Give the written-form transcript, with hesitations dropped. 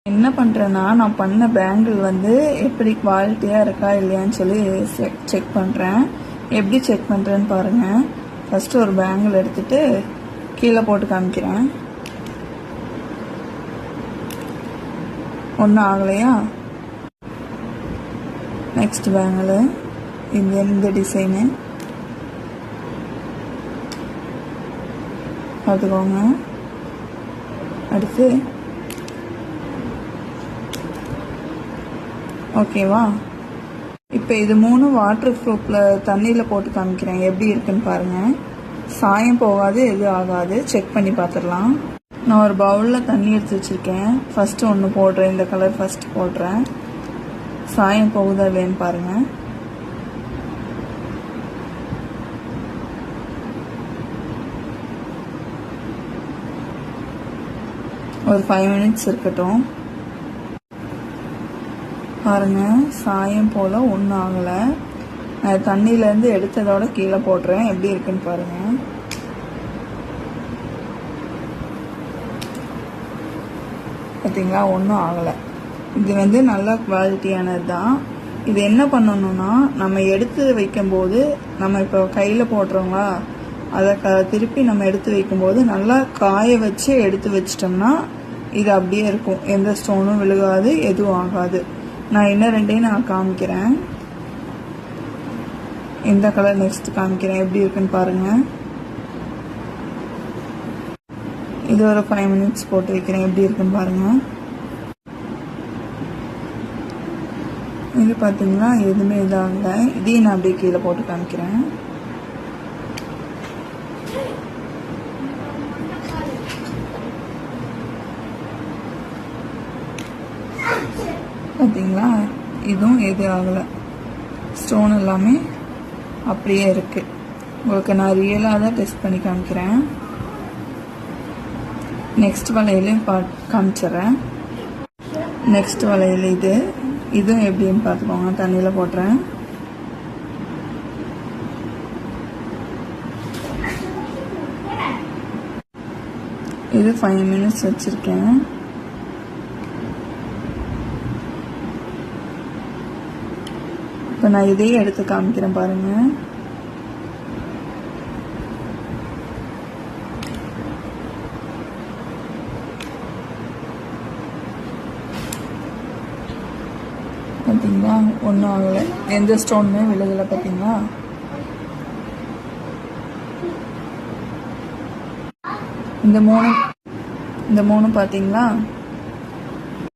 என்ன பண்ணுறேன்னா, நான் பண்ண பேங்கிள் வந்து எப்படி குவாலிட்டியாக இருக்கா இல்லையான்னு சொல்லி செக் பண்ணுறேன். எப்படி செக் பண்ணுறேன்னு பாருங்கள். ஃபஸ்ட்டு ஒரு பேங்கிள் எடுத்துகிட்டு கீழே போட்டு காமிக்கிறேன். ஒன்றும் ஆகலையா? நெக்ஸ்ட் பேங்கிள் இந்த டிசைனு பார்த்துக்கோங்க. அடுத்து ஓகேவா? இப்போ இது 3 வாட்டர் ப்ரூஃபில் தண்ணியில் போட்டு காமிக்கிறேன். எப்படி இருக்குன்னு பாருங்கள். சாயம் போகாது, எதுவும் ஆகாது. செக் பண்ணி பார்த்துடலாம். நான் ஒரு பவுலில் தண்ணி எடுத்து வச்சுருக்கேன். ஃபஸ்ட்டு ஒன்று போடுறேன். இந்த கலர் ஃபஸ்ட்டு போடுறேன். சாயம் போகுதா இல்லைன்னு பாருங்கள். ஒரு 5 மினிட்ஸ் இருக்கட்டும். பாருங்கள், சாயம் போல் ஒன்றும் ஆகலை. நான் தண்ணியிலேருந்து எடுத்ததோட கீழே போடுறேன். எப்படி இருக்குன்னு பாருங்கள். பார்த்தீங்களா, ஒன்றும் ஆகலை. இது வந்து நல்ல குவாலிட்டியானது தான். இது என்ன பண்ணணும்னா, நம்ம எடுத்து வைக்கும்போது, நம்ம இப்போ கையில் போடுறோங்களா, அதை திருப்பி நம்ம எடுத்து வைக்கும்போது நல்லா காய வச்சு எடுத்து வச்சிட்டோம்னா இது அப்படியே இருக்கும். எந்த ஸ்டோனும் விழுகாது, எதுவும் ஆகாது. நான் இன்னும் ரெண்டையும் நான் காமிக்கிறேன். இந்த கலர் நெக்ஸ்ட் காமிக்கிறேன். எப்படி இருக்குன்னு பாருங்கள். இது ஒரு 5 மினிட்ஸ் போட்டு வைக்கிறேன். எப்படி இருக்குன்னு பாருங்கள். இது பார்த்தீங்கன்னா எதுவுமே இதாகல. இதையும் நான் அப்படியே கீழே போட்டு காமிக்கிறேன். பார்த்தீங்களா, இதுவும் எதுவும் ஆகலை. ஸ்டோன் எல்லாமே அப்படியே இருக்குது. உங்களுக்கு நான் ரியலாக தான் டெஸ்ட் பண்ணி காமிக்கிறேன். நெக்ஸ்ட் வளையலையும் காமிச்சிட்றேன். நெக்ஸ்ட் வளையல் இதுவும் எப்படின்னு பார்த்துக்கோங்க. தண்ணியில் போடுறேன். இது 5 மினிட்ஸ் வச்சுருக்கேன். இப்போ நான் இதையும் எடுத்து காமிக்கிறேன் பாருங்கள். பார்த்தீங்களா, ஒன்றும் ஆகலை. எந்த ஸ்டோனுமே விழுகலை. பார்த்தீங்களா, இந்த மூணு பார்த்தீங்களா.